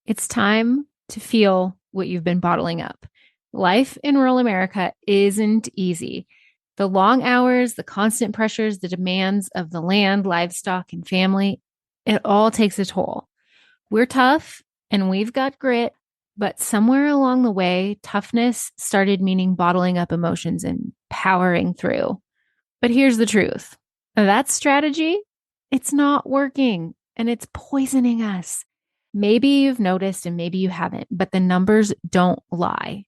It's time to feel what you've been bottling up. Life in rural America isn't easy. The long hours, the constant pressures, the demands of the land, livestock, and family, it all takes a toll. We're tough and we've got grit, but somewhere along the way, toughness started meaning bottling up emotions and powering through. But here's the truth. That strategy, it's not working and it's poisoning us. Maybe you've noticed and maybe you haven't, but the numbers don't lie.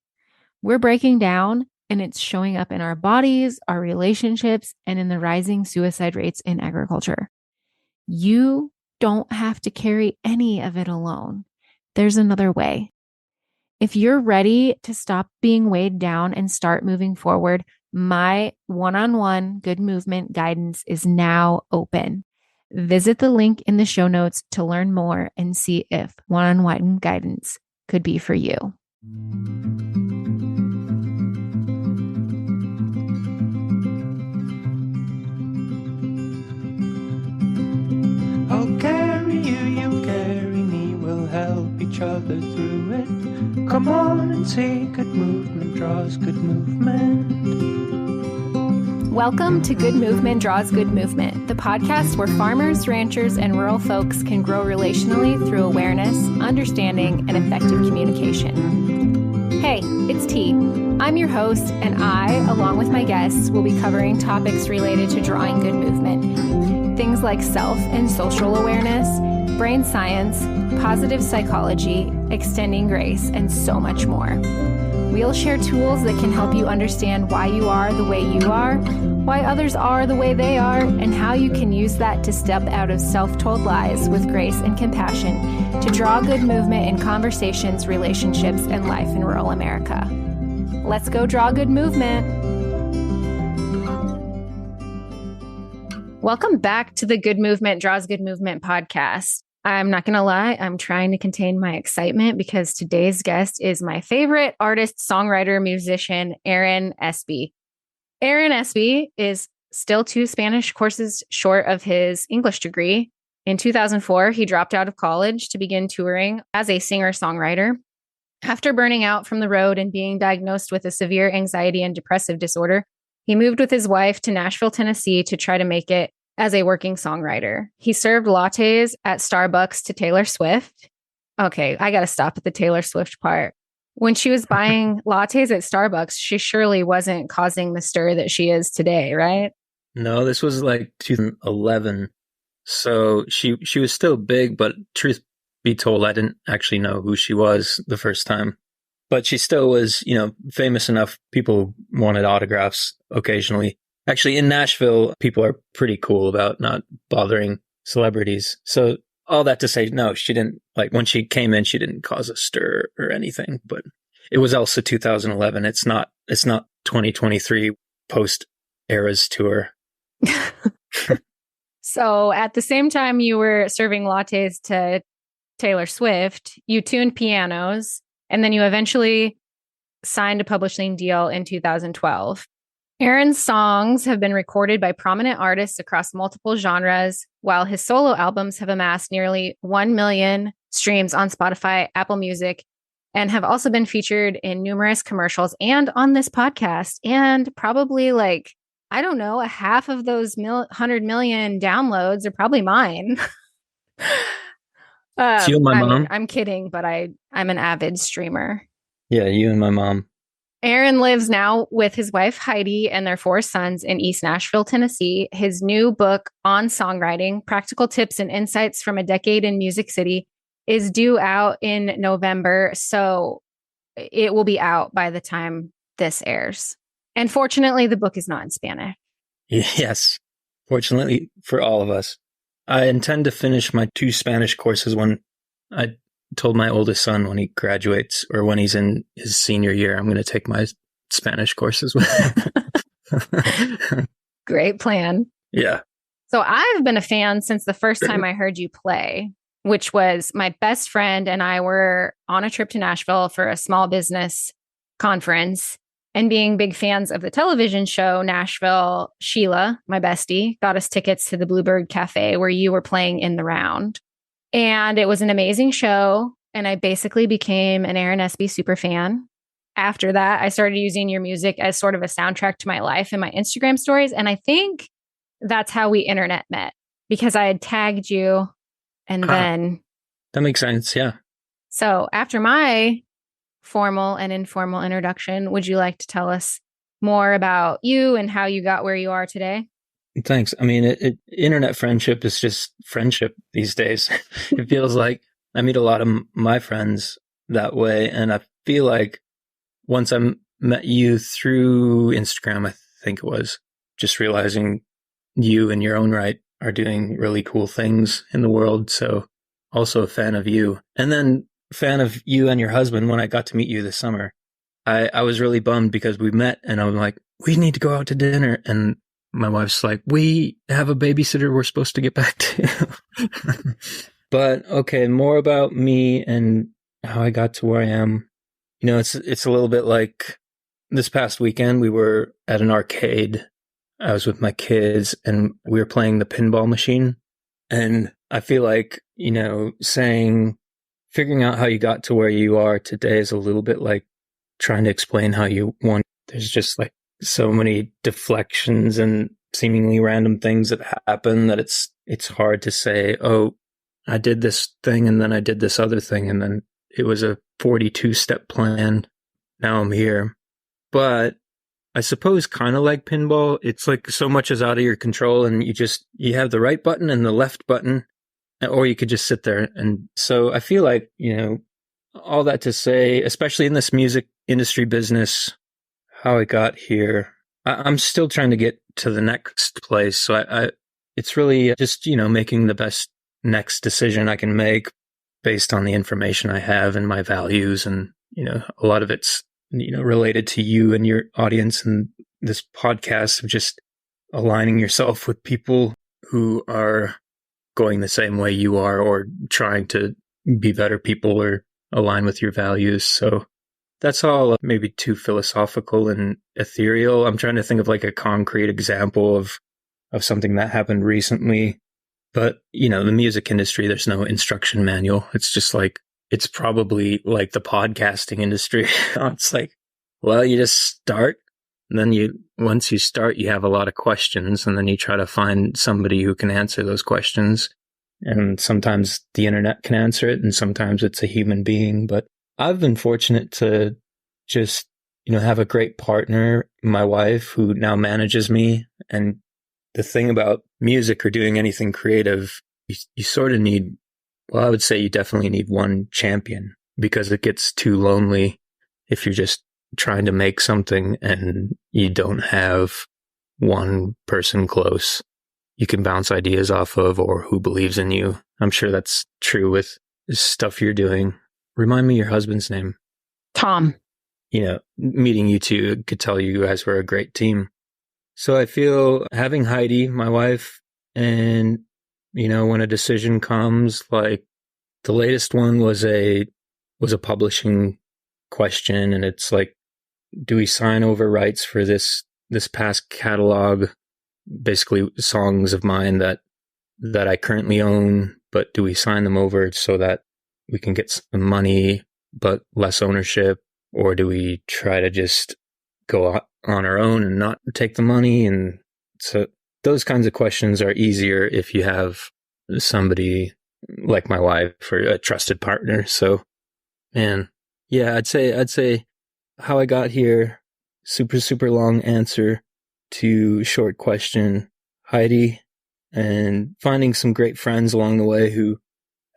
We're breaking down and it's showing up in our bodies, our relationships, and in the rising suicide rates in agriculture. You don't have to carry any of it alone. There's another way. If you're ready to stop being weighed down and start moving forward, my one-on-one good movement guidance is now open. Visit the link in the show notes to learn more and see if one-on-one guidance could be for you. I'll carry you, you carry me, we'll help each other through it. Come on and see, good movement draws good movement. Welcome to Good Movement Draws Good Movement, the podcast where farmers, ranchers, and rural folks can grow relationally through awareness, understanding, and effective communication. Hey, it's T. I'm your host, and I, along with my guests, will be covering topics related to drawing good movement. Things like self and social awareness, brain science, positive psychology, extending grace, and so much more. We'll share tools that can help you understand why you are the way you are, why others are the way they are, and how you can use that to step out of self-told lies with grace and compassion to draw good movement in conversations, relationships, and life in rural America. Let's go draw good movement. Welcome back to the Good Movement Draws Good Movement podcast. I'm not going to lie, I'm trying to contain my excitement because today's guest is my favorite artist, songwriter, musician, Aaron Espe. Aaron Espe is still 2 Spanish courses short of his English degree. In 2004, he dropped out of college to begin touring as a singer-songwriter. After burning out from the road and being diagnosed with a severe anxiety and depressive disorder, he moved with his wife to Nashville, Tennessee to try to make it as a working songwriter. He served lattes at Starbucks to Taylor Swift. Okay, I got to stop at the Taylor Swift part. When she was buying lattes at Starbucks, she surely wasn't causing the stir that she is today, right? No, this was like 2011. So she was still big, but truth be told, I didn't actually know who she was the first time. But she still was, famous enough. People wanted autographs occasionally. Actually, in Nashville, people are pretty cool about not bothering celebrities. So all that to say, no, she didn't, when she came in, she didn't cause a stir or anything. But it was also 2011. It's not 2023 post-Eras tour. So at the same time you were serving lattes to Taylor Swift, you tuned pianos, and then you eventually signed a publishing deal in 2012. Aaron's songs have been recorded by prominent artists across multiple genres, while his solo albums have amassed nearly 1 million streams on Spotify, Apple Music, and have also been featured in numerous commercials and on this podcast. And probably a half of those 100 million downloads are probably mine. It's you and my mom. I'm kidding, but I'm an avid streamer. Yeah, you and my mom. Aaron lives now with his wife, Heidi, and their 4 sons in East Nashville, Tennessee. His new book on songwriting, Practical Tips and Insights from a Decade in Music City, is due out in November. So it will be out by the time this airs. And fortunately, the book is not in Spanish. Yes, fortunately for all of us. I intend to finish my 2 Spanish courses when I told my oldest son when he graduates or when he's in his senior year, I'm going to take my Spanish courses with him. Great plan. Yeah. So I've been a fan since the first time I heard you play, which was my best friend and I were on a trip to Nashville for a small business conference. And being big fans of the television show Nashville, Sheila, my bestie, got us tickets to the Bluebird Cafe where you were playing in the round. And it was an amazing show. and I basically became an Aaron Espy super fan. After that, I started using your music as sort of a soundtrack to my life and my Instagram stories. And I think that's how we internet met because I had tagged you. And Ah, then, that makes sense. Yeah. so after my formal and informal introduction, would you like to tell us more about you and how you got where you are today? Thanks. I mean, internet friendship is just friendship these days. It feels like I meet a lot of my friends that way. And I feel like once I met you through Instagram, I think it was, just realizing you in your own right are doing really cool things in the world. So also a fan of you. And then fan of you and your husband when I got to meet you this summer. I was really bummed because we met and I'm like, we need to go out to dinner. And my wife's like, we have a babysitter we're supposed to get back to. But okay, more about me and how I got to where I am. You know, it's a little bit like this past weekend we were at an arcade. I was with my kids and we were playing the pinball machine. And I feel like, you know, figuring out how you got to where you are today is a little bit like trying to explain how you won. There's just like so many deflections and seemingly random things that happen that it's hard to say, oh, I did this thing and then I did this other thing and then it was a 42-step plan. Now I'm here. But I suppose kind of like pinball, it's like so much is out of your control and you have the right button and the left button, or you could just sit there. And so I feel like, you know, all that to say, especially in this music industry business, how I got here, I'm still trying to get to the next place. So it's really just, you know, making the best next decision I can make based on the information I have and my values. And, you know, a lot of it's, you know, related to you and your audience and this podcast of just aligning yourself with people who are going the same way you are or trying to be better people or align with your values. So that's all maybe too philosophical and ethereal. I'm trying to think of like a concrete example of something that happened recently. But, you know, the music industry, there's no instruction manual. It's just like, it's probably like the podcasting industry. It's like, well, you just start. And then once you start, you have a lot of questions and then you try to find somebody who can answer those questions. And sometimes the internet can answer it and sometimes it's a human being. But I've been fortunate to just, you know, have a great partner, my wife, who now manages me. And the thing about music or doing anything creative, you sort of need, well, I would say you definitely need one champion because it gets too lonely if you're just trying to make something and you don't have one person close you can bounce ideas off of or who believes in you. I'm sure that's true with stuff you're doing. Remind me your husband's name. Tom. You know, meeting you two could tell you guys were a great team. So I feel having Heidi, my wife, and, you know, when a decision comes, like the latest one was a publishing question. And it's like, do we sign over rights for this past catalog? Basically songs of mine that I currently own, but do we sign them over so that we can get some money, but less ownership? Or do we try to just go on our own and not take the money? And so those kinds of questions are easier if you have somebody like my wife or a trusted partner. So, man, yeah, I'd say how I got here, super long answer to short question, Heidi, and finding some great friends along the way who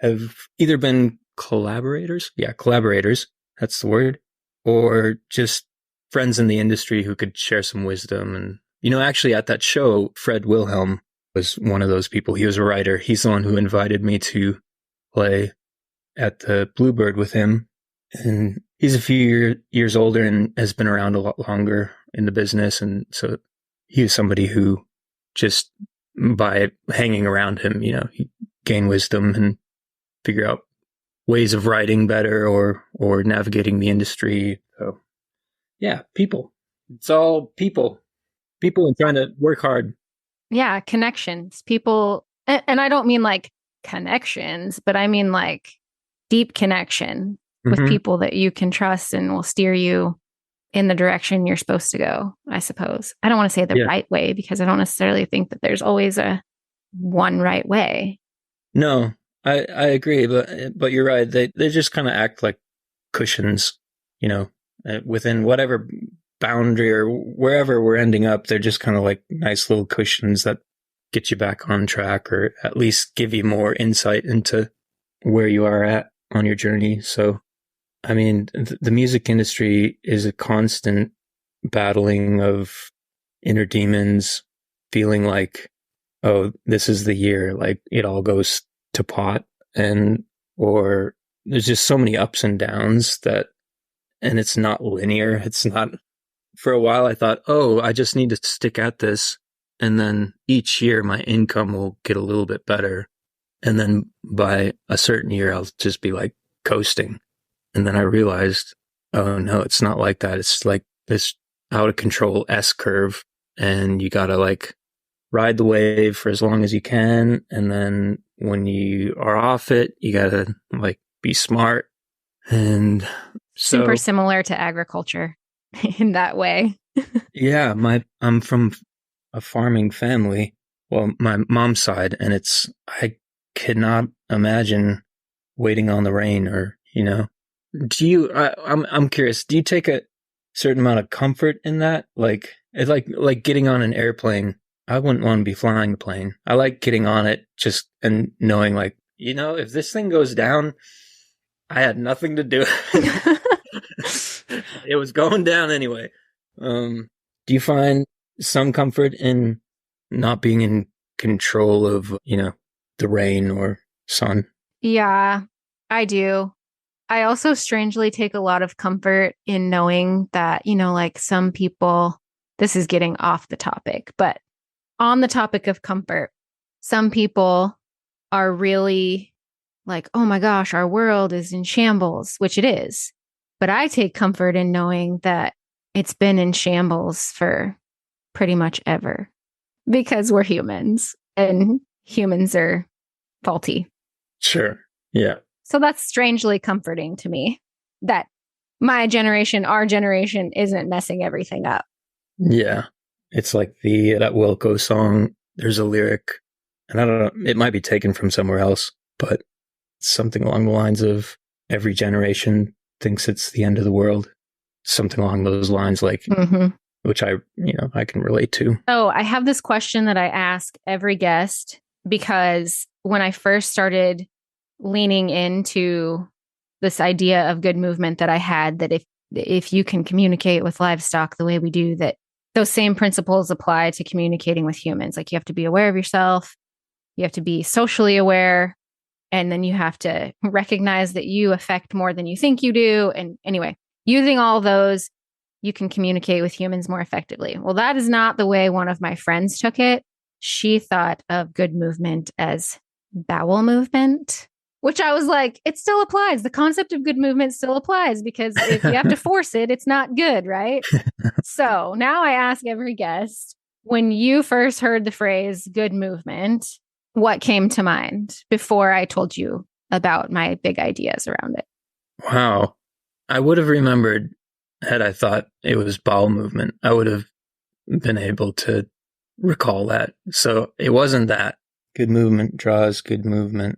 have either been collaborators. Yeah, collaborators. That's the word. Or just friends in the industry who could share some wisdom. And, you know, actually at that show, Fred Wilhelm was one of those people. He was a writer. He's the one who invited me to play at the Bluebird with him. And he's a few years older and has been around a lot longer in the business. And so he was somebody who just by hanging around him, you know, he gained wisdom and figure out ways of writing better or navigating the industry. So yeah, people. It's all people and trying to work hard. Yeah, connections. People, and I don't mean like connections, but I mean like deep connection with people that you can trust and will steer you in the direction you're supposed to go, I suppose. I don't want to say the right way because I don't necessarily think that there's always a one right way. No, I agree, but you're right. They just kind of act like cushions, you know, within whatever boundary or wherever we're ending up. They're just kind of like nice little cushions that get you back on track, or at least give you more insight into where you are at on your journey. So, I mean, the music industry is a constant battling of inner demons, feeling like, oh, this is the year, like it all goes to pot, or there's just so many ups and downs and it's not linear. It's not, for a while I thought, oh, I just need to stick at this. And then each year my income will get a little bit better. And then by a certain year, I'll just be like coasting. And then I realized, oh no, it's not like that. It's like this out of control S curve. And you gotta like ride the wave for as long as you can. And then when you are off it, you gotta like be smart. And so, super similar to agriculture in that way. Yeah, I'm from a farming family. Well, my mom's side, and I cannot imagine waiting on the rain, or, you know, I'm curious, do you take a certain amount of comfort in that? Like, it's like getting on an airplane. I wouldn't want to be flying the plane. I like getting on it just and knowing, like, you know, if this thing goes down, I had nothing to do. It was going down anyway. Do you find some comfort in not being in control of, you know, the rain or sun? Yeah, I do. I also strangely take a lot of comfort in knowing that, you know, like some people, this is getting off the topic, but on the topic of comfort, some people are really like, oh my gosh, our world is in shambles, which it is. But I take comfort in knowing that it's been in shambles for pretty much ever, because we're humans and humans are faulty. Sure. Yeah. So that's strangely comforting to me that my generation, our generation, isn't messing everything up. Yeah. It's like that Wilco song. There's a lyric, and I don't know, it might be taken from somewhere else, but something along the lines of every generation thinks it's the end of the world. Something along those lines, like, which I can relate to. Oh, I have this question that I ask every guest, because when I first started leaning into this idea of good movement that I had, that if you can communicate with livestock the way we do, that those same principles apply to communicating with humans. Like, you have to be aware of yourself, you have to be socially aware, and then you have to recognize that you affect more than you think you do. And anyway, using all those, you can communicate with humans more effectively. Well, that is not the way one of my friends took it. She thought of good movement as bowel movement, which I was like, it still applies. The concept of good movement still applies, because if you have to force it, it's not good, right? So now I ask every guest, when you first heard the phrase good movement, what came to mind before I told you about my big ideas around it? Wow. I would have remembered had I thought it was bowel movement. I would have been able to recall that. So it wasn't that. Good movement draws good movement.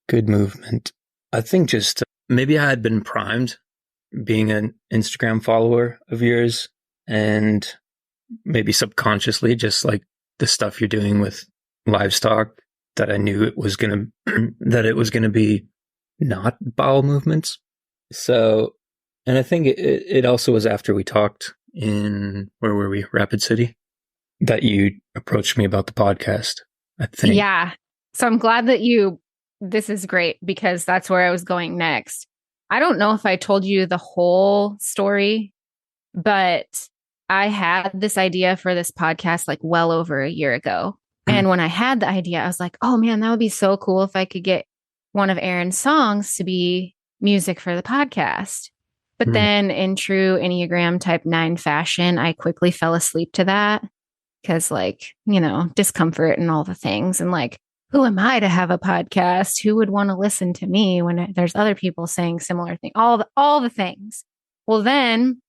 Good movement. I think just maybe I had been primed being an Instagram follower of yours, and maybe subconsciously just like the stuff you're doing with livestock, that I knew it was going to be not bowel movements. So, and I think it also was after we talked in, where were we? Rapid City, that you approached me about the podcast, I think. Yeah. So I'm glad that this is great, because that's where I was going next. I don't know if I told you the whole story, but I had this idea for this podcast like well over a year ago. And when I had the idea, I was like, oh man, that would be so cool if I could get one of Aaron's songs to be music for the podcast. But then in true Enneagram type 9 fashion, I quickly fell asleep to that, because, like, you know, discomfort and all the things. And like, who am I to have a podcast? Who would want to listen to me when there's other people saying similar things? All the things. Well, then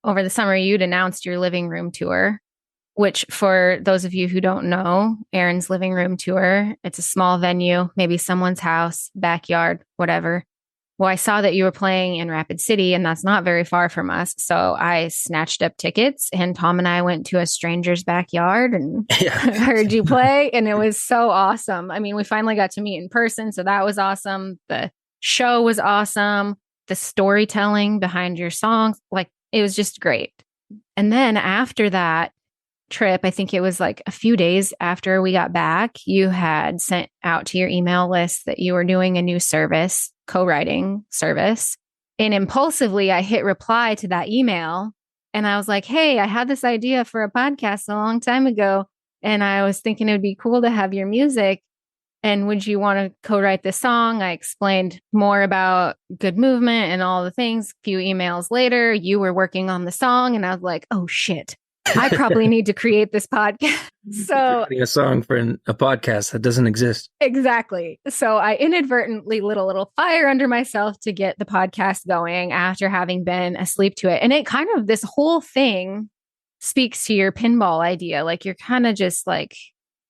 over the summer, you'd announced your living room tour, which for those of you who don't know, Erin's living room tour, it's a small venue, maybe someone's house, backyard, whatever. Well, I saw that you were playing in Rapid City, and that's not very far from us. So I snatched up tickets, and Tom and I went to a stranger's backyard and heard you play. And it was so awesome. I mean, we finally got to meet in person. So that was awesome. The show was awesome. The storytelling behind your songs, like it was just great. And then after that trip, I think it was like a few days after we got back, you had sent out to your email list that you were doing a new service, co-writing service. And impulsively, I hit reply to that email. And I was like, hey, I had this idea for a podcast a long time ago. And I was thinking it would be cool to have your music. And would you want to co-write this song? I explained more about Good Movement and all the things. A few emails later, you were working on the song. And I was like, oh, shit. I probably need to create this podcast. So a song for a podcast that doesn't exist. Exactly. So I inadvertently lit a little fire under myself to get the podcast going after having been asleep to it. And it kind of, this whole thing speaks to your pinball idea. Like you're kind of just like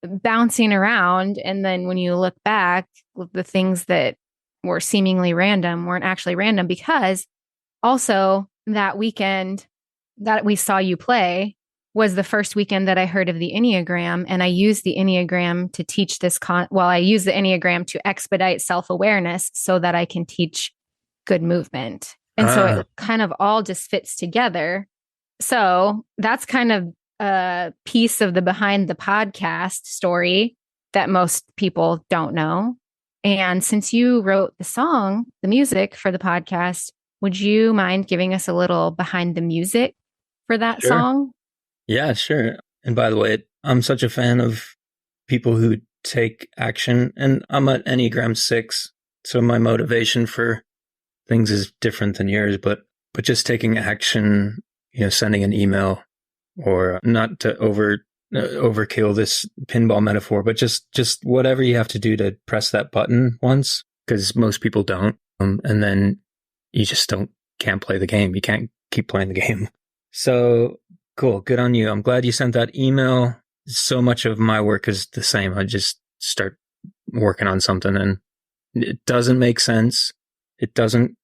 bouncing around. And then when you look back, the things that were seemingly random weren't actually random, because also that weekend that we saw you play was the first weekend that I heard of the Enneagram. And I used the Enneagram to teach this I use the Enneagram to expedite self-awareness so that I can teach good movement. And so it kind of all just fits together. So that's kind of a piece of the behind the podcast story that most people don't know. And since you wrote the song, the music for the podcast, would you mind giving us a little behind the music for that song? Yeah, sure. And by the way, I'm such a fan of people who take action, and I'm at Enneagram 6, so my motivation for things is different than yours, but just taking action, sending an email, or not to overkill this pinball metaphor, but just whatever you have to do to press that button once, because most people don't, and then you just can't play the game. You can't keep playing the game. So cool. Good on you. I'm glad you sent that email. So much of my work is the same. I just start working on something and it doesn't make sense. It doesn't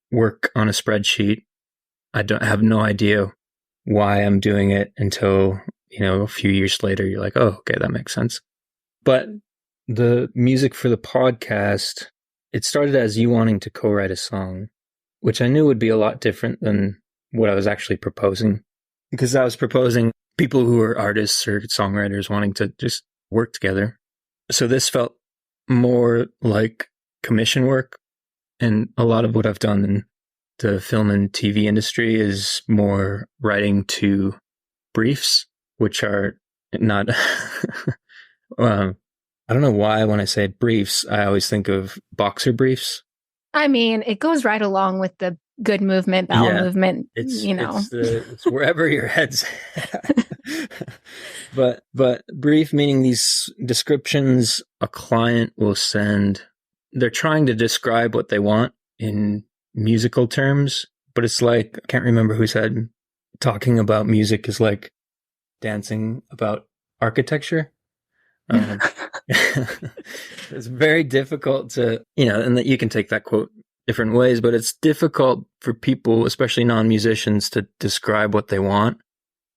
work on a spreadsheet. I have no idea why I'm doing it until, a few years later, you're like, oh, okay, that makes sense. But the music for the podcast, it started as you wanting to co-write a song, which I knew would be a lot different than what I was actually proposing. Because I was proposing people who are artists or songwriters wanting to just work together. So this felt more like commission work. And a lot of what I've done in the film and TV industry is more writing to briefs, which are not, I don't know why when I say briefs, I always think of boxer briefs. I mean, it goes right along with the good movement, bowel movement, It's wherever your head's at. But brief meaning these descriptions a client will send. They're trying to describe what they want in musical terms, but it's like, I can't remember who said, talking about music is like dancing about architecture. It's very difficult to, and that you can take that quote different ways, but it's difficult for people, especially non-musicians, to describe what they want.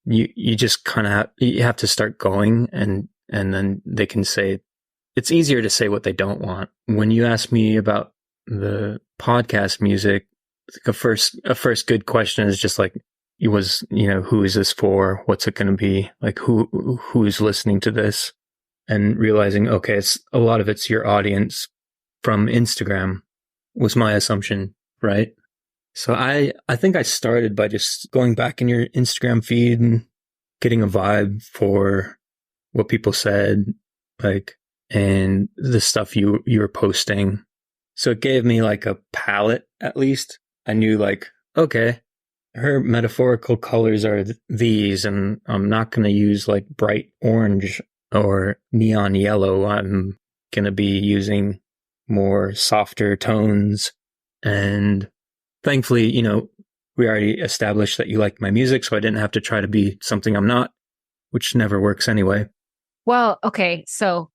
You just kind of you have to start going, and then they can say, it's easier to say what they don't want. When you ask me about the podcast music, a first good question is just like, who is this for? What's it going to be? Like, who's listening to this? And realizing, okay, a lot of it's your audience from Instagram was my assumption, right? So I think I started by just going back in your Instagram feed and getting a vibe for what people said, and the stuff you were posting. So it gave me like a palette, at least. I knew okay, her metaphorical colors are these, and I'm not going to use like bright orange or neon yellow. I'm going to be using more softer tones. And thankfully, we already established that you liked my music, so I didn't have to try to be something I'm not, which never works anyway. Well, okay. So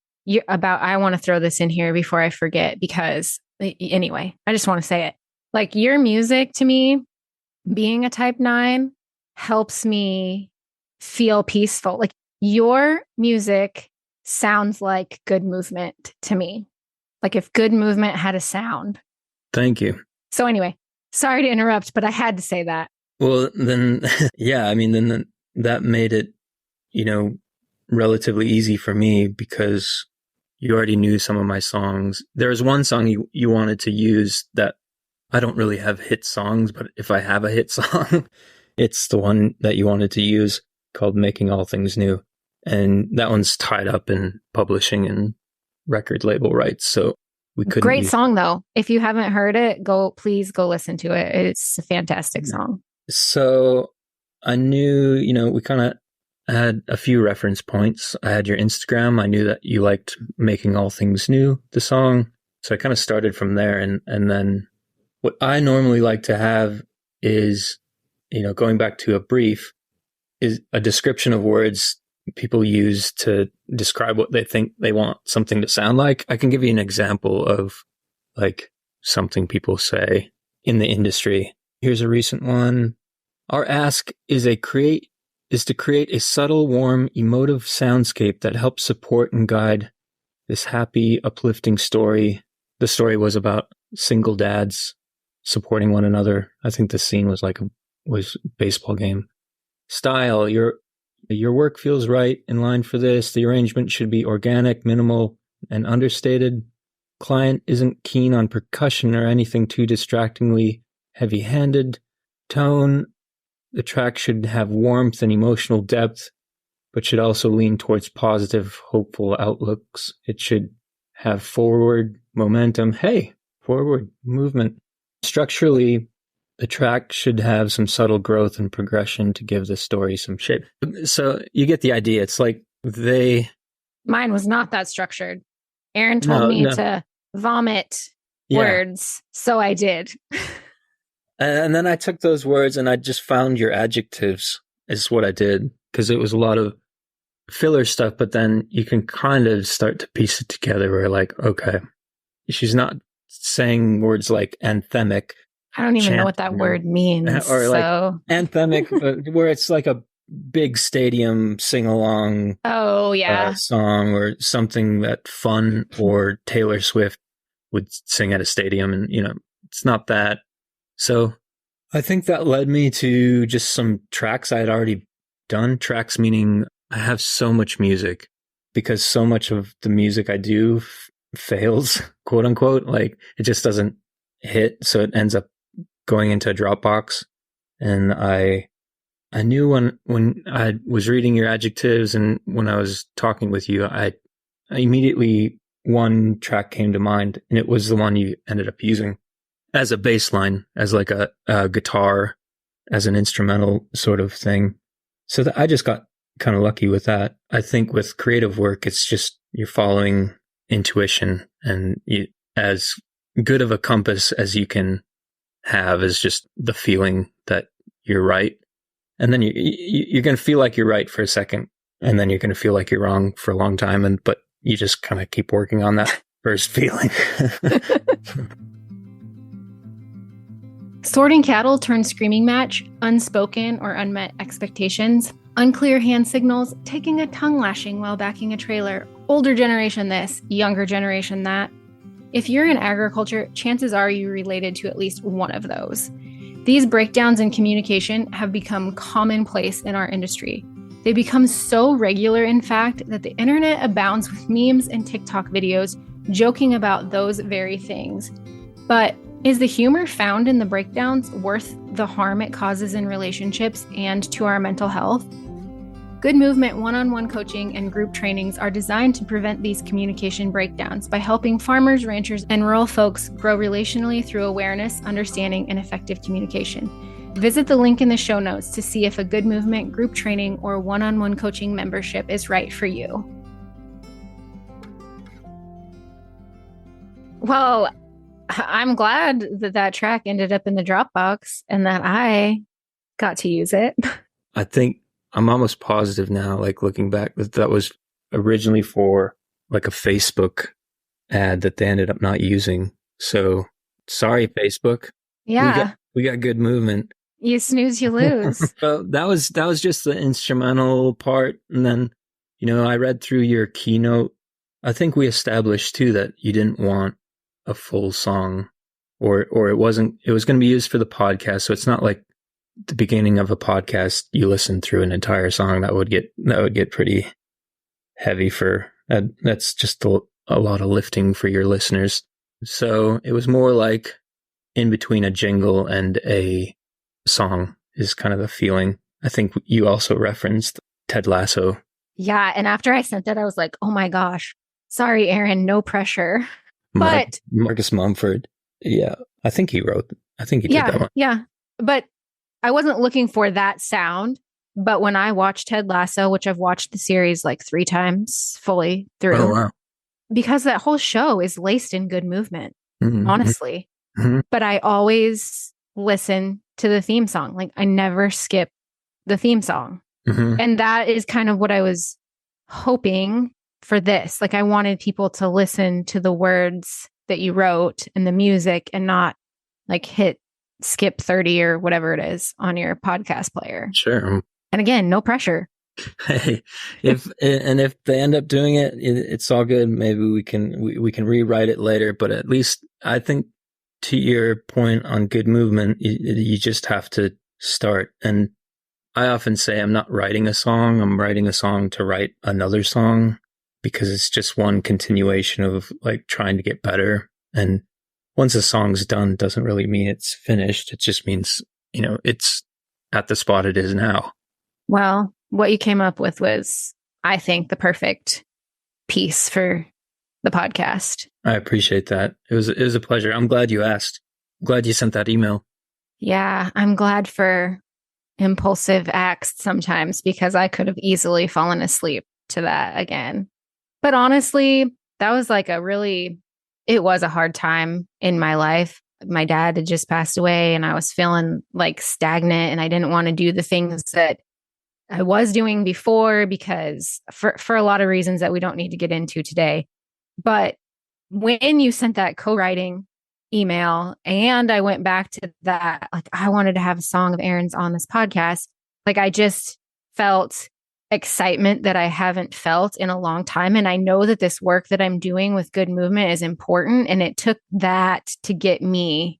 I want to throw this in here before I forget, because anyway, I just want to say it. Like, your music to me, being a type 9, helps me feel peaceful. Like, your music sounds like Good Movement to me. Like, if Good Movement had a sound. Thank you. So anyway, sorry to interrupt, but I had to say that. Well, then, yeah, then that made it, relatively easy for me, because you already knew some of my songs. There was one song you wanted to use that I don't really have hit songs, but if I have a hit song, it's the one that you wanted to use, called Making All Things New. And that one's tied up in publishing and record label rights. So we couldn't. Great song, though. If you haven't heard it, please go listen to it. It's a fantastic song. So I knew, we kind of had a few reference points. I had your Instagram. I knew that you liked Making All Things New, the song. So I kind of started from there. And then what I normally like to have is, going back to a brief, is a description of words people use to describe what they think they want something to sound like. I can give you an example of like something people say in the industry. Here's a recent one. Our ask is to create a subtle, warm, emotive soundscape that helps support and guide this happy, uplifting story. The story was about single dads supporting one another. I think the scene was was a baseball game. Style, your work feels right, in line for this. The arrangement should be organic, minimal, and understated. Client isn't keen on percussion or anything too distractingly heavy-handed. Tone, the track should have warmth and emotional depth, but should also lean towards positive, hopeful outlooks. It should have forward momentum. Hey, forward movement. Structurally, the track should have some subtle growth and progression to give the story some shape. So you get the idea. It's like Mine was not that structured. Aaron told me to vomit words, so I did. And then I took those words and I just found your adjectives is what I did, because it was a lot of filler stuff, but then you can kind of start to piece it together where like, okay, she's not saying words like anthemic. I don't even know what that word means. Or like anthemic, where it's like a big stadium sing-along song, or something that Fun or Taylor Swift would sing at a stadium. And, it's not that. So I think that led me to just some tracks I had already done. Tracks meaning I have so much music, because so much of the music I do fails, quote unquote. Like, it just doesn't hit. So it ends up going into a Dropbox. And I knew when I was reading your adjectives and when I was talking with you, I immediately, one track came to mind, and it was the one you ended up using as a bass line, as like a guitar, as an instrumental sort of thing. So I just got kind of lucky with that. I think with creative work, it's just you're following intuition, and as good of a compass as you can have is just the feeling that you're right. And then you're going to feel like you're right for a second, and then you're going to feel like you're wrong for a long time. But you just kind of keep working on that first feeling. Sorting cattle turned screaming match, unspoken or unmet expectations, unclear hand signals, taking a tongue lashing while backing a trailer, older generation this, younger generation that. If you're in agriculture, chances are you related to at least one of those. These breakdowns in communication have become commonplace in our industry. They become so regular, in fact, that the internet abounds with memes and TikTok videos joking about those very things. But is the humor found in the breakdowns worth the harm it causes in relationships and to our mental health? Good Movement one-on-one coaching and group trainings are designed to prevent these communication breakdowns by helping farmers, ranchers, and rural folks grow relationally through awareness, understanding, and effective communication. Visit the link in the show notes to see if a Good Movement group training or one-on-one coaching membership is right for you. Well, I'm glad that that track ended up in the Dropbox and that I got to use it. I think I'm almost positive now, like looking back, that was originally for like a Facebook ad that they ended up not using. So sorry, Facebook. Yeah, We got good movement. you snooze, you lose. So that was just the instrumental part, and then I read through your keynote. I think we established too that you didn't want a full song, or it was going to be used for the podcast. So it's not like the beginning of a podcast you listen through an entire song. That would get pretty heavy for that's just a lot of lifting for your listeners. So it was more like in between a jingle and a song is kind of the feeling. I think you also referenced Ted Lasso. Yeah, and after I sent that, I was like, oh my gosh, sorry, Aaron, no pressure. But Marcus Mumford, yeah, I think he did that one. Yeah, but I wasn't looking for that sound. But when I watched Ted Lasso, which I've watched the series like 3 times fully through, oh, wow. Because that whole show is laced in good movement, honestly. Mm-hmm. But I always listen to the theme song. Like I never skip the theme song. Mm-hmm. And that is kind of what I was hoping for this. Like I wanted people to listen to the words that you wrote and the music and not like hit skip 30 or whatever it is on your podcast player. Sure. And again, no pressure. Hey, if they end up doing it, it's all good. Maybe we can rewrite it later, but at least I think to your point on good movement, you just have to start. And I often say I'm not writing a song. I'm writing a song to write another song because it's just one continuation of like trying to get better. And once a song's done, doesn't really mean it's finished. It just means, it's at the spot it is now. Well, what you came up with was, I think, the perfect piece for the podcast. I appreciate that. It was a pleasure. I'm glad you asked. I'm glad you sent that email. Yeah, I'm glad for impulsive acts sometimes because I could have easily fallen asleep to that again. But honestly, that was like it was a hard time in my life. My dad had just passed away and I was feeling like stagnant and I didn't want to do the things that I was doing before because for a lot of reasons that we don't need to get into today. But when you sent that co-writing email and I went back to that, like I wanted to have a song of Aaron's on this podcast. Like I just felt excitement that I haven't felt in a long time. And I know that this work that I'm doing with good movement is important. And it took that to get me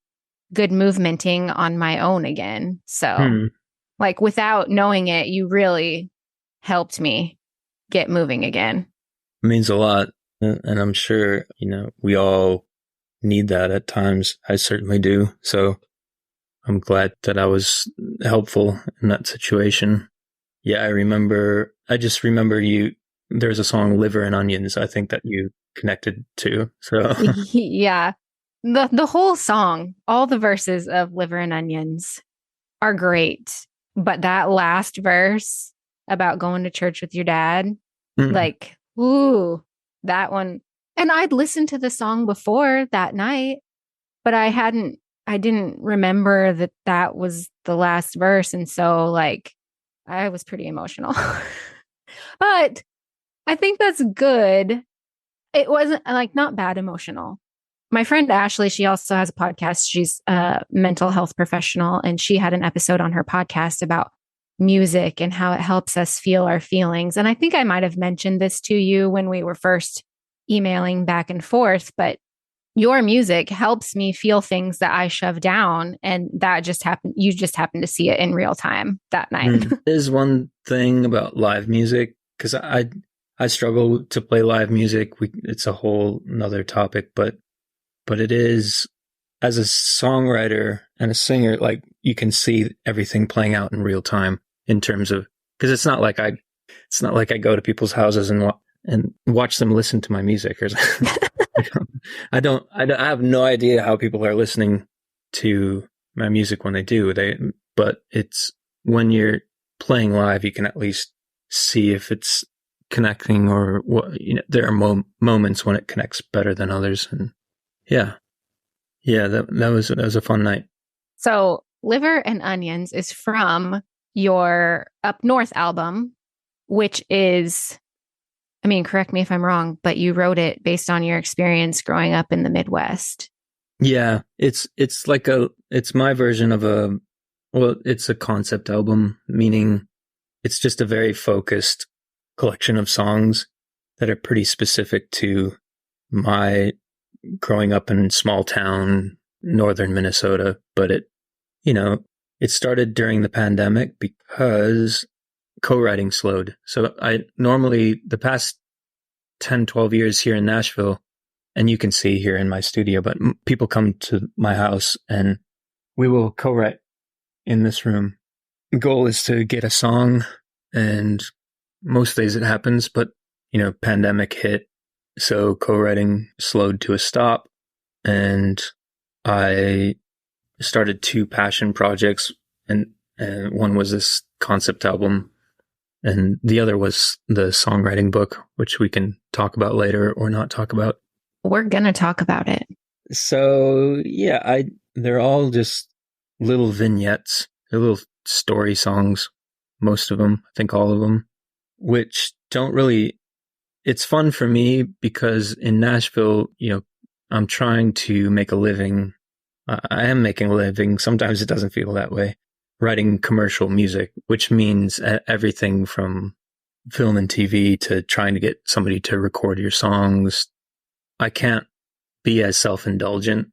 good movementing on my own again. So like without knowing it, you really helped me get moving again. It means a lot. And I'm sure, we all need that at times. I certainly do. So I'm glad that I was helpful in that situation. Yeah, I just remember there's a song, Liver and Onions, I think that you connected to. So yeah, the whole song, all the verses of Liver and Onions are great. But that last verse about going to church with your dad, like, ooh, that one. And I'd listened to the song before that night, but I didn't remember that was the last verse. And so like, I was pretty emotional, but I think that's good. It wasn't like not bad emotional. My friend Ashley, she also has a podcast. She's a mental health professional, and she had an episode on her podcast about music and how it helps us feel our feelings. And I think I might have mentioned this to you when we were first emailing back and forth, but your music helps me feel things that I shove down. And that just happened. You just happened to see it in real time that night. There's one thing about live music, because I struggle to play live music. It's a whole nother topic, but it is, as a songwriter and a singer, like you can see everything playing out in real time in terms of, because it's not like I go to people's houses and watch them listen to my music. Or I have no idea how people are listening to my music when they do. But it's when you're playing live, you can at least see if it's connecting or what. There are moments when it connects better than others, and Yeah. Yeah, that was a fun night. So, Liver and Onions is from your Up North album, which is, I mean, correct me if I'm wrong, but you wrote it based on your experience growing up in the Midwest. Yeah, it's my version of it's a concept album, meaning it's just a very focused collection of songs that are pretty specific to my growing up in small town northern Minnesota. But you know, it started during the pandemic because co-writing slowed. So I normally, the past 10, 12 years here in Nashville, and you can see here in my studio, but people come to my house and we will co-write in this room. The goal is to get a song, and most days it happens, but pandemic hit, so co-writing slowed to a stop, and I started two passion projects, and one was this concept album, and the other was the songwriting book, which we can talk about later or not talk about. We're going to talk about it. So, yeah, they're all just little vignettes. They're little story songs, most of them, I think all of them, which don't really, it's fun for me because in Nashville, I'm trying to make a living. I am making a living. Sometimes it doesn't feel that way. Writing commercial music, which means everything from film and TV to trying to get somebody to record your songs. I can't be as self-indulgent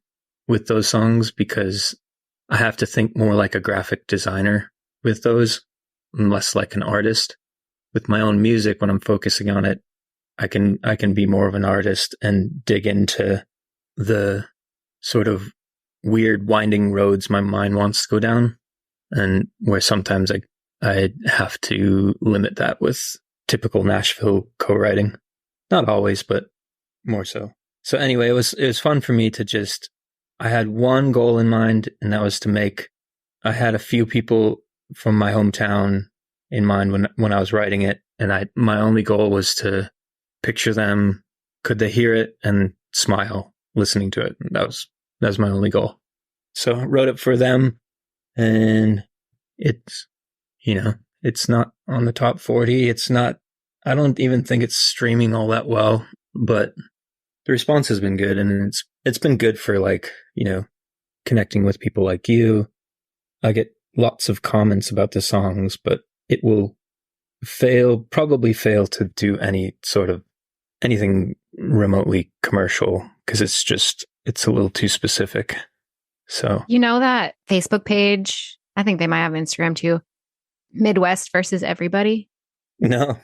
with those songs because I have to think more like a graphic designer with those and less like an artist. With my own music, when I'm focusing on it, I can be more of an artist and dig into the sort of weird winding roads my mind wants to go down, and where sometimes I have to limit that with typical Nashville co-writing. Not always, but more so. So anyway, it was fun for me to I had one goal in mind, and that was I had a few people from my hometown in mind when I was writing it, and my only goal was to picture them, could they hear it and smile listening to it. That was my only goal. So I wrote it for them, and it's not on the top 40. It's not, I don't even think it's streaming all that well, but the response has been good, and it's been good for connecting with people like you. I get lots of comments about the songs, but it will probably fail to do anything remotely commercial because it's a little too specific. So, that Facebook page, I think they might have Instagram too, Midwest versus Everybody. No.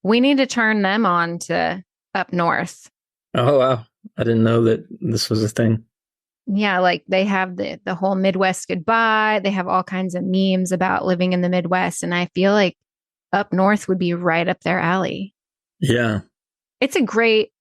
We need to turn them on to Up North. Oh, wow. I didn't know that this was a thing. Yeah, like they have the whole Midwest goodbye. They have all kinds of memes about living in the Midwest. And I feel like Up North would be right up their alley. Yeah. It's a great,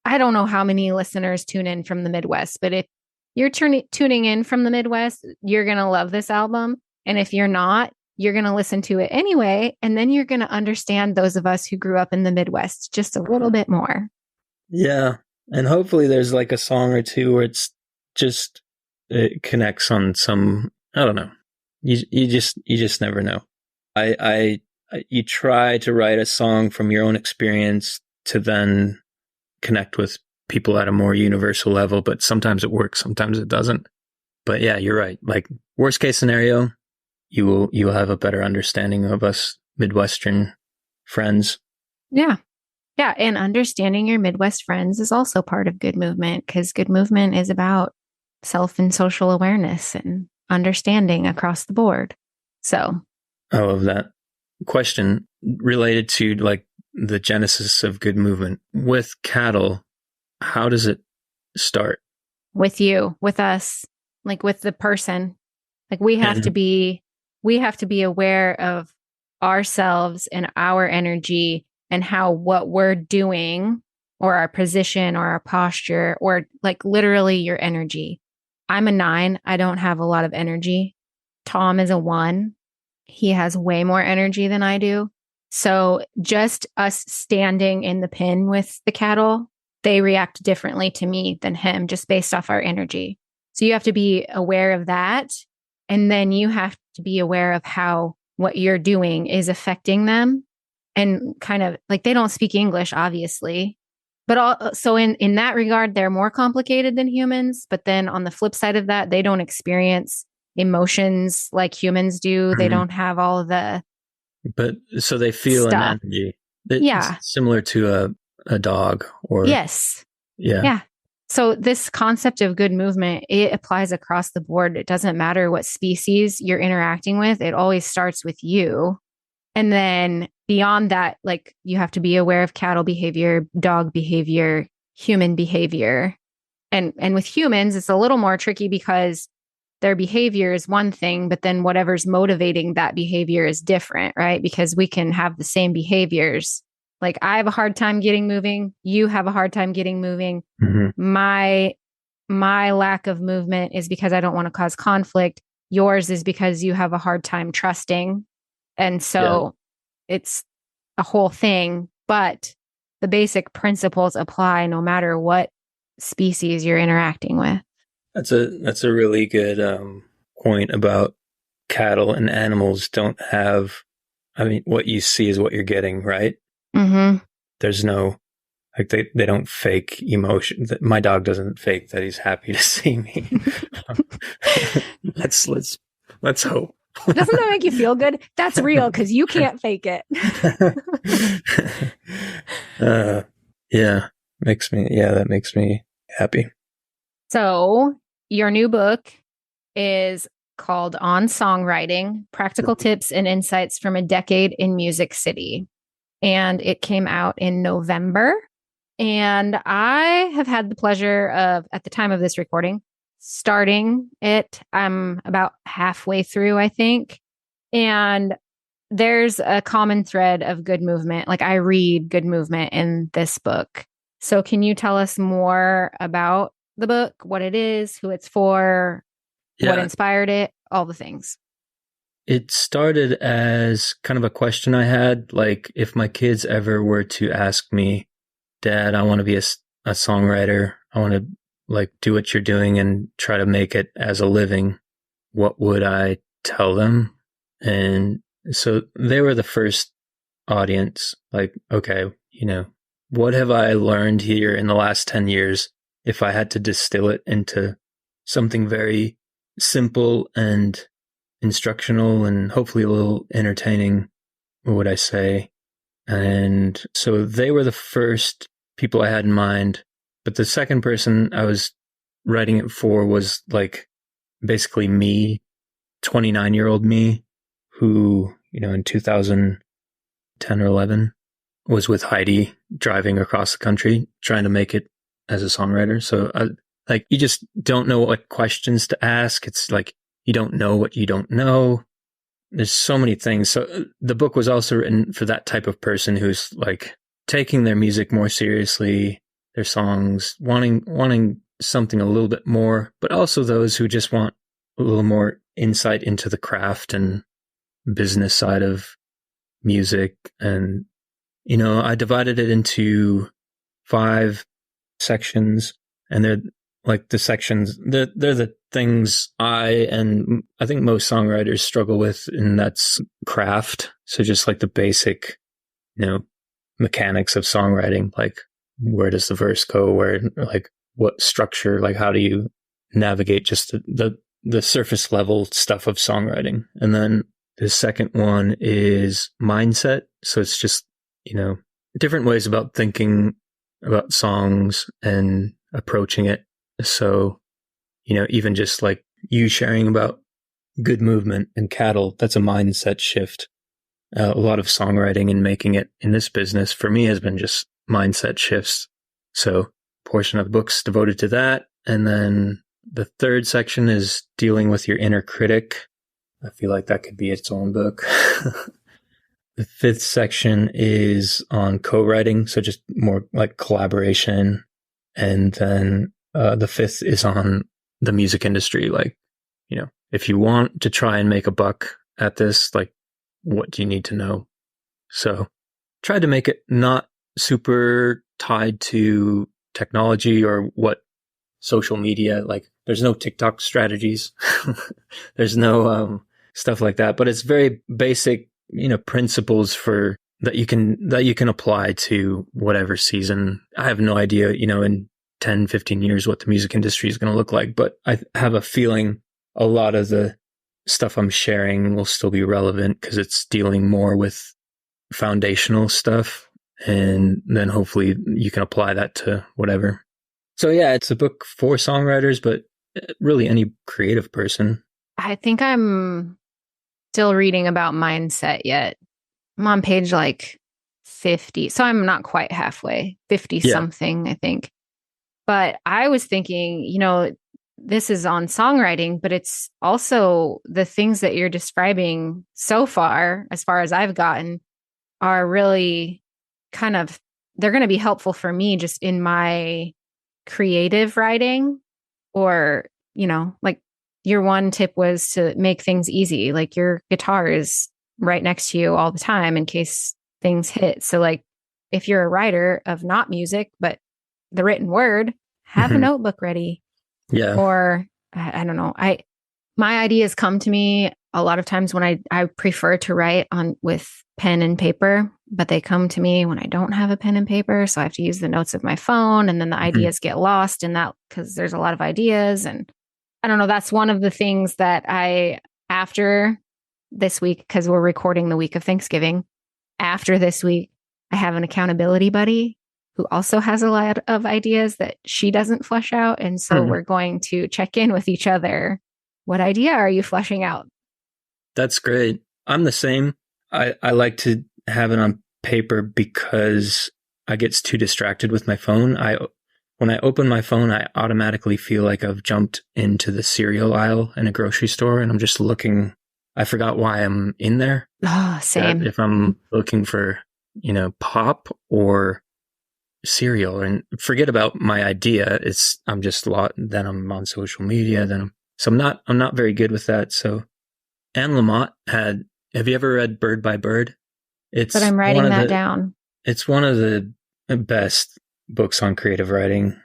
I don't know how many listeners tune in from the Midwest, but if you're tuning in from the Midwest, you're going to love this album. And if you're not, you're going to listen to it anyway. And then you're going to understand those of us who grew up in the Midwest just a little bit more. Yeah. And hopefully there's like a song or two where it connects on some, I don't know. You just never know. You try to write a song from your own experience to then connect with people at a more universal level, but sometimes it works, sometimes it doesn't. But yeah, you're right. Like worst case scenario, you will have a better understanding of us Midwestern friends. Yeah. Yeah. And understanding your Midwest friends is also part of good movement, because good movement is about self and social awareness and understanding across the board. So I love that. Question related to like the genesis of good movement with cattle. How does it start? With you, with us, like with the person, like we have to be aware of ourselves and our energy and how what we're doing, or our position or our posture, or like literally your energy. I'm a 9. I don't have a lot of energy. Tom is a 1. He has way more energy than I do. So just us standing in the pen with the cattle they react differently to me than him just based off our energy. So you have to be aware of that. And then you have to be aware of how what you're doing is affecting them. And kind of like they don't speak English, obviously. But so in that regard, they're more complicated than humans. But then on the flip side of that, they don't experience emotions like humans do. They don't have all of the But so they feel an stuff. energy. Yeah. It's similar to a dog or Yes. yeah. Yeah. So this concept of good movement, it applies across the board. It doesn't matter what species you're interacting with. It always starts with you. And then beyond that, like you have to be aware of cattle behavior, dog behavior, human behavior. And with humans, it's a little more tricky because their behavior is one thing, but then whatever's motivating that behavior is different, right? Because we can have the same behaviors. Like I have a hard time getting moving. You have a hard time getting moving. My lack of movement is because I don't want to cause conflict. Yours is because you have a hard time trusting. And so it's a whole thing, but the basic principles apply no matter what species you're interacting with. That's a really good point about cattle and animals don't have. I mean, what you see is what you're getting, right? Mm-hmm. There's no like they don't fake emotion. My dog doesn't fake that he's happy to see me. Let's hope. Doesn't that make you feel good? That's real because you can't fake it. That makes me happy. So your new book is called On Songwriting, Practical Tips and Insights from a Decade in Music City. And it came out in November. And I have had the pleasure of, at the time of this recording, starting it. I'm about halfway through, I think. And there's a common thread of good movement. Like I read good movement in this book. So can you tell us more about the book, what it is, who it's for, what inspired it, all the things? It started as kind of a question I had. Like if my kids ever were to ask me, Dad, I want to be a songwriter. I want to like do what you're doing and try to make it as a living. What would I tell them? And so they were the first audience. Like, okay, what have I learned here in the last 10 years? If I had to distill it into something very simple and instructional and hopefully a little entertaining, what would I say? And so they were the first people I had in mind. But the second person I was writing it for was like basically me, 29-year-old me, who, in 2010 or 11 was with Heidi driving across the country, trying to make it as a songwriter. So you just don't know what questions to ask. It's like, you don't know what you don't know. There's so many things. So the book was also written for that type of person who's like taking their music more seriously, their songs, wanting something a little bit more, but also those who just want a little more insight into the craft and business side of music. And, I divided it into 5 sections, and they're like the sections, they're the things I think most songwriters struggle with, and that's craft. So just like the basic, mechanics of songwriting, like where does the verse go, where, like what structure, like how do you navigate just the surface level stuff of songwriting. And then the second one is mindset. So it's just, different ways about thinking about songs and approaching it. So, even just like you sharing about good movement and cattle, that's a mindset shift. A lot of songwriting and making it in this business for me has been just mindset shifts. So portion of the book's devoted to that. And then the third section is dealing with your inner critic. I feel like that could be its own book. The 5th section is on co-writing. So just more like collaboration. And then the 5th is on the music industry. Like, if you want to try and make a buck at this, like, what do you need to know? So tried to make it not super tied to technology or what social media, like there's no TikTok strategies. There's no stuff like that, but it's very basic, principles for that you can apply to whatever season. I have no idea, in 10, 15 years what the music industry is going to look like, but I have a feeling a lot of the stuff I'm sharing will still be relevant because it's dealing more with foundational stuff. And then hopefully you can apply that to whatever. So yeah, it's a book for songwriters, but really any creative person. I think I'm still reading about mindset yet. I'm on page like 50. So I'm not quite halfway, 50 something, I think. But I was thinking, this is on songwriting, but it's also the things that you're describing so far, as far as I've gotten, are really kind of, they're going to be helpful for me just in my creative writing. Or, like your one tip was to make things easy. Like your guitar is right next to you all the time in case things hit. So like if you're a writer of not music, but the written word, have a notebook ready. Yeah. Or I don't know. My ideas come to me a lot of times when I prefer to write with pen and paper, but they come to me when I don't have a pen and paper. So I have to use the notes of my phone, and then the ideas get lost in that because there's a lot of ideas. And I don't know. That's one of the things that after this week, because we're recording the week of Thanksgiving, after this week, I have an accountability buddy who also has a lot of ideas that she doesn't flesh out. And so we're going to check in with each other. What idea are you fleshing out? That's great. I'm the same. I like to have it on paper because I get too distracted with my phone. When I open my phone, I automatically feel like I've jumped into the cereal aisle in a grocery store and I'm just looking. I forgot why I'm in there. Oh, same. If I'm looking for, pop or cereal, and forget about my idea. I'm just then I'm on social media. I'm not very good with that. So Anne Lamott have you ever read Bird by Bird? But I'm writing that down. It's one of the best books on creative writing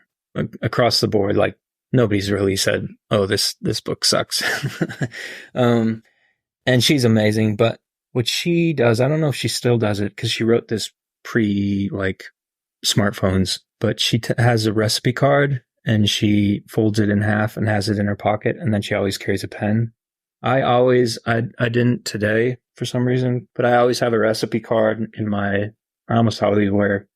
across the board. Like nobody's really said, "Oh, this book sucks." And she's amazing. But what she does, I don't know if she still does it because she wrote this pre smartphones. But she has a recipe card and she folds it in half and has it in her pocket, and then she always carries a pen. I didn't today for some reason, but I always have a recipe card I almost always wear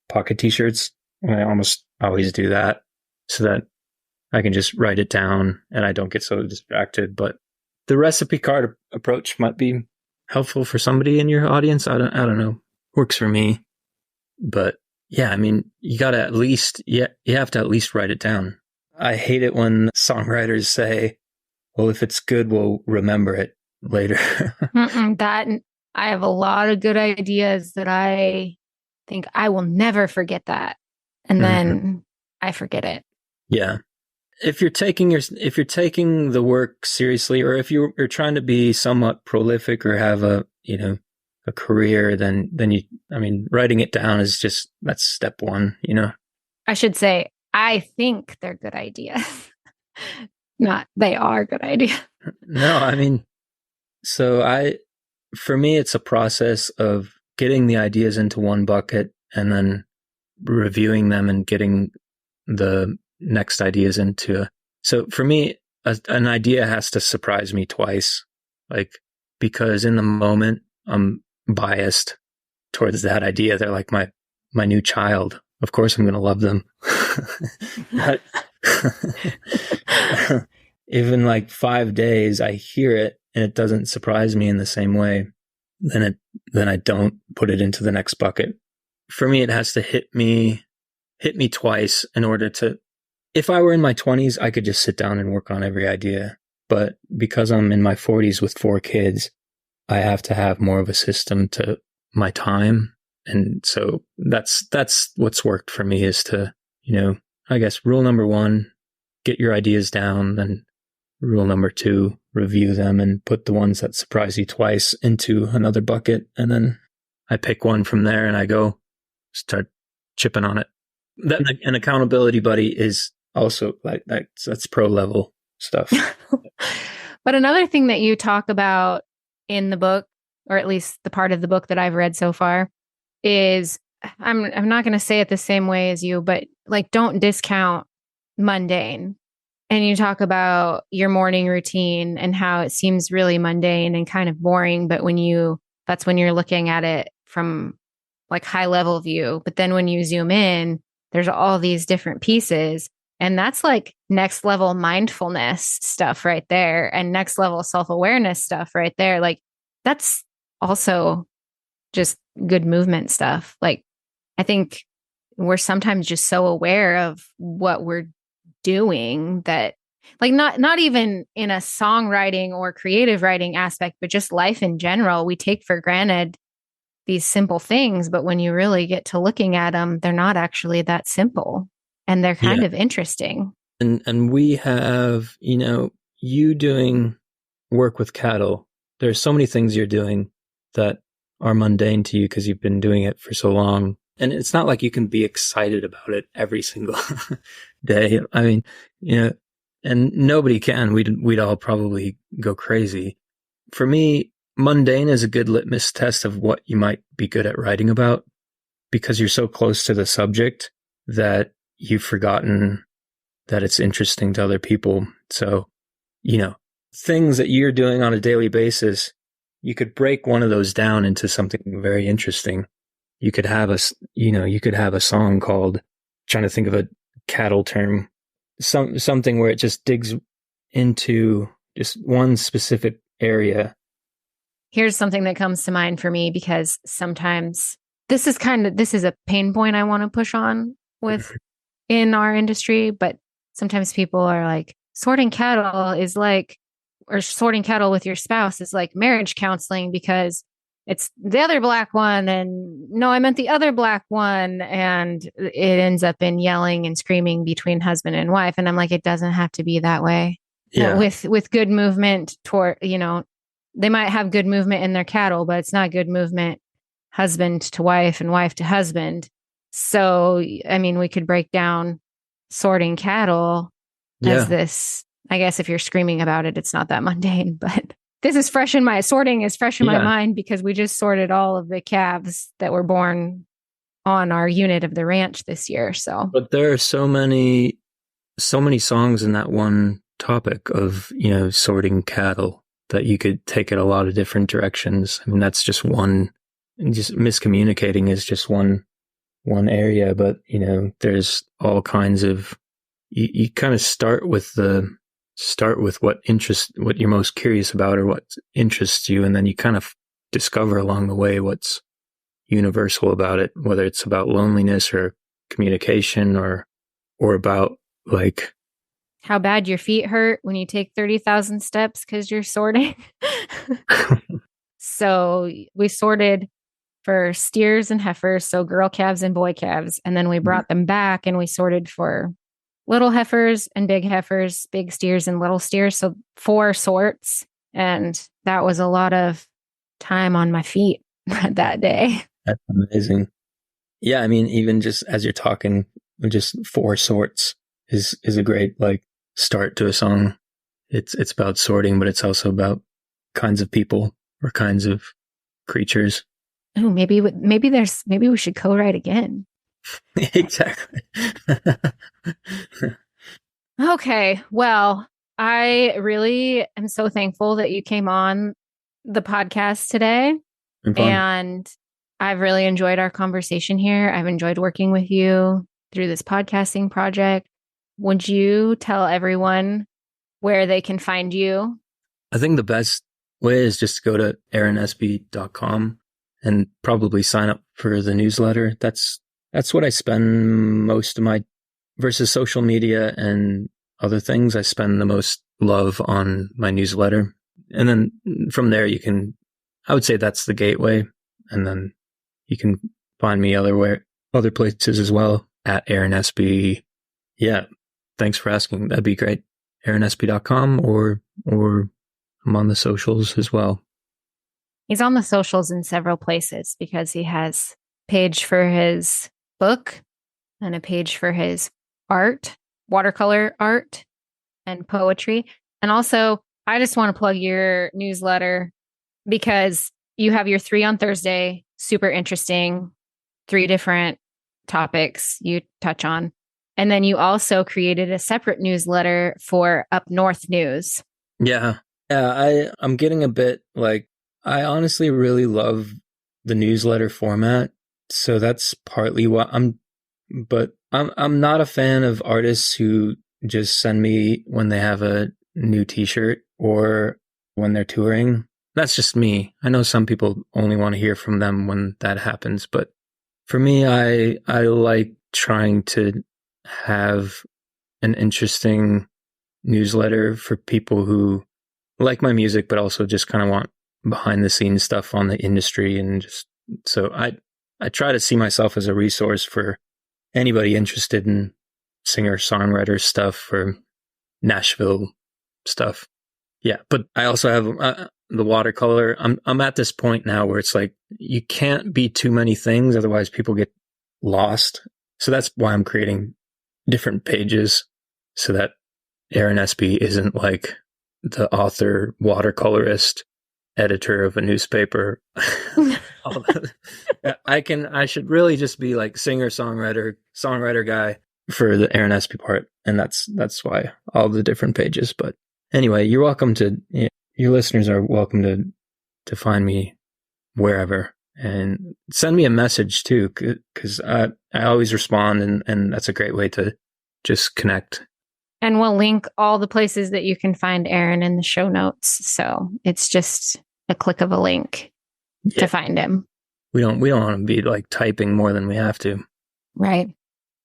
pocket t-shirts, and I almost always do that so that I can just write it down and I don't get so distracted. But the recipe card approach might be helpful for somebody in your audience. I don't know. Works for me. But yeah, I mean, you have to at least write it down. I hate it when songwriters say, well, if it's good, we'll remember it later. I have a lot of good ideas that I think I will never forget that. And then I forget it. Yeah. If you're taking the work seriously, or if you're trying to be somewhat prolific or have a career, then writing it down is that's step one, I should say, I think they're good ideas. Not they are good ideas. No, for me, it's a process of getting the ideas into one bucket and then reviewing them and getting the next ideas into. So for me, an idea has to surprise me twice, because in the moment I'm biased towards that idea. They're like my new child. Of course, I'm going to love them. But even 5 days, I hear it and it doesn't surprise me in the same way, then I don't put it into the next bucket. For me, it has to hit me twice in order to. If I were in my 20s, I could just sit down and work on every idea. But because I'm in my 40s with 4 kids, I have to have more of a system to my time. And so that's what's worked for me, is to, I guess rule number 1, get your ideas down. Then rule number 2, review them and put the ones that surprise you twice into another bucket. And then I pick one from there and I go start chipping on it. An accountability buddy is also like that's pro level stuff. But another thing that you talk about in the book, or at least the part of the book that I've read so far, is I'm not going to say it the same way as you, but like don't discount mundane. And you talk about your morning routine and how it seems really mundane and kind of boring, but that's when you're looking at it from like high level view. But then when you zoom in, there's all these different pieces. And that's like next level mindfulness stuff right there, and next level self-awareness stuff right there. Like that's also just good movement stuff. Like I think we're sometimes just so aware of what we're doing that, like, not even in a songwriting or creative writing aspect, but just life in general, we take for granted these simple things, but when you really get to looking at them, they're not actually that simple, and they're kind of interesting. And we have, you doing work with cattle. There's so many things you're doing that are mundane to you because you've been doing it for so long. And it's not like you can be excited about it every single day. I mean, and nobody can. We'd all probably go crazy. For me, mundane is a good litmus test of what you might be good at writing about, because you're so close to the subject that you've forgotten that it's interesting to other people. So, things that you're doing on a daily basis, you could break one of those down into something very interesting. You could have a song called, trying to think of a cattle term, something where it just digs into just one specific area. Here's something that comes to mind for me, because sometimes this is a pain point I want to push on with in our industry, but sometimes people are like, sorting cattle with your spouse is like marriage counseling, because it's the other black one, and no, I meant the other black one, and it ends up in yelling and screaming between husband and wife. And I'm like, it doesn't have to be that way. Yeah. With good movement toward, they might have good movement in their cattle, but it's not good movement husband to wife and wife to husband. So, I mean, we could break down sorting cattle as this. I guess if you're screaming about it, it's not that mundane, but sorting is fresh in my mind, because we just sorted all of the calves that were born on our unit of the ranch this year. So, but there are so many songs in that one topic of, sorting cattle, that you could take it a lot of different directions. I mean, that's just one, just miscommunicating is just one area, but there's all kinds of, you kind of start with what you're most curious about or what interests you, and then you kind of discover along the way what's universal about it, whether it's about loneliness or communication or about like how bad your feet hurt when you take 30,000 steps because you're sorting. So we sorted for steers and heifers, so girl calves and boy calves, and then we brought them back and we sorted for little heifers and big heifers, big steers and little steers. So 4 sorts. And that was a lot of time on my feet that day. That's amazing. Yeah. I mean, even just as you're talking, just 4 sorts is a great like start to a song. It's about sorting, but it's also about kinds of people or kinds of creatures. Oh, maybe we should co-write again. Exactly. Okay. Well, I really am so thankful that you came on the podcast today. And I've really enjoyed our conversation here. I've enjoyed working with you through this podcasting project. Would you tell everyone where they can find you? I think the best way is just to go to aaronespe.com and probably sign up for the newsletter. That's what I spend most of my, versus social media and other things, I spend the most love on my newsletter. And then from there I would say that's the gateway. And then you can find me other places as well at Aaron Espe. Yeah. Thanks for asking. That'd be great. aaronespe.com or I'm on the socials as well. He's on the socials in several places because he has a page for his book and a page for his art, watercolor art, and poetry. And also, I just want to plug your newsletter because you have your 3 on Thursday, super interesting, 3 different topics you touch on. And then you also created a separate newsletter for Up North News. Yeah. Yeah, I'm getting a bit like, I honestly really love the newsletter format. So that's partly why I'm not a fan of artists who just send me when they have a new t-shirt or when they're touring. That's just me. I know some people only want to hear from them when that happens, but for me, I like trying to have an interesting newsletter for people who like my music, but also just kind of want behind the scenes stuff on the industry. And just, so I try to see myself as a resource for anybody interested in singer-songwriter stuff or Nashville stuff. Yeah. But I also have the watercolor. I'm at this point now where it's like, you can't be too many things. Otherwise people get lost. So that's why I'm creating different pages so that Aaron Espe isn't like the author, watercolorist, editor of a newspaper. I should really just be like singer, songwriter guy for the Aaron Espe part. And that's why all the different pages. But anyway, you're welcome to, your listeners are welcome to find me wherever and send me a message too. Cause I always respond and that's a great way to just connect. And we'll link all the places that you can find Aaron in the show notes. So it's just a click of a link to find him. We don't want to be like typing more than we have to. Right.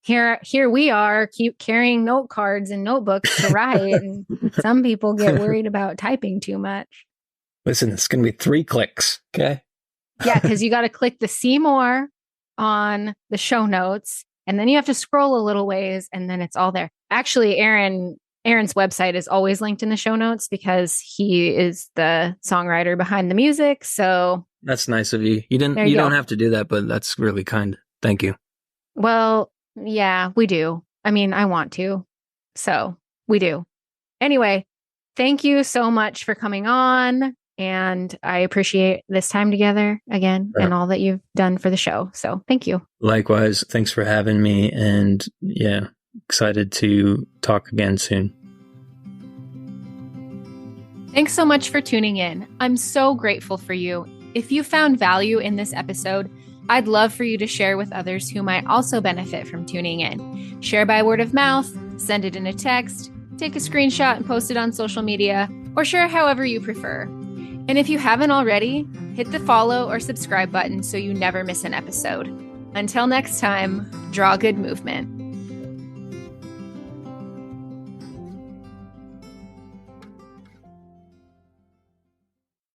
Here we are, keep carrying note cards and notebooks to write. And some people get worried about typing too much. Listen, it's going to be 3 clicks. Okay. Yeah. Cause you got to click the see more on the show notes. And then you have to scroll a little ways and then it's all there. Actually, Aaron's website is always linked in the show notes because he is the songwriter behind the music. So that's nice of you. You don't have to do that, but that's really kind. Thank you. Well, yeah, we do. I mean, I want to. So we do. Anyway, thank you so much for coming on. And I appreciate this time together again and all that you've done for the show. So thank you. Likewise. Thanks for having me. And yeah, excited to talk again soon. Thanks so much for tuning in. I'm so grateful for you. If you found value in this episode, I'd love for you to share with others who might also benefit from tuning in. Share by word of mouth, send it in a text, take a screenshot and post it on social media, or share however you prefer. And if you haven't already, hit the follow or subscribe button so you never miss an episode. Until next time, draw good movement.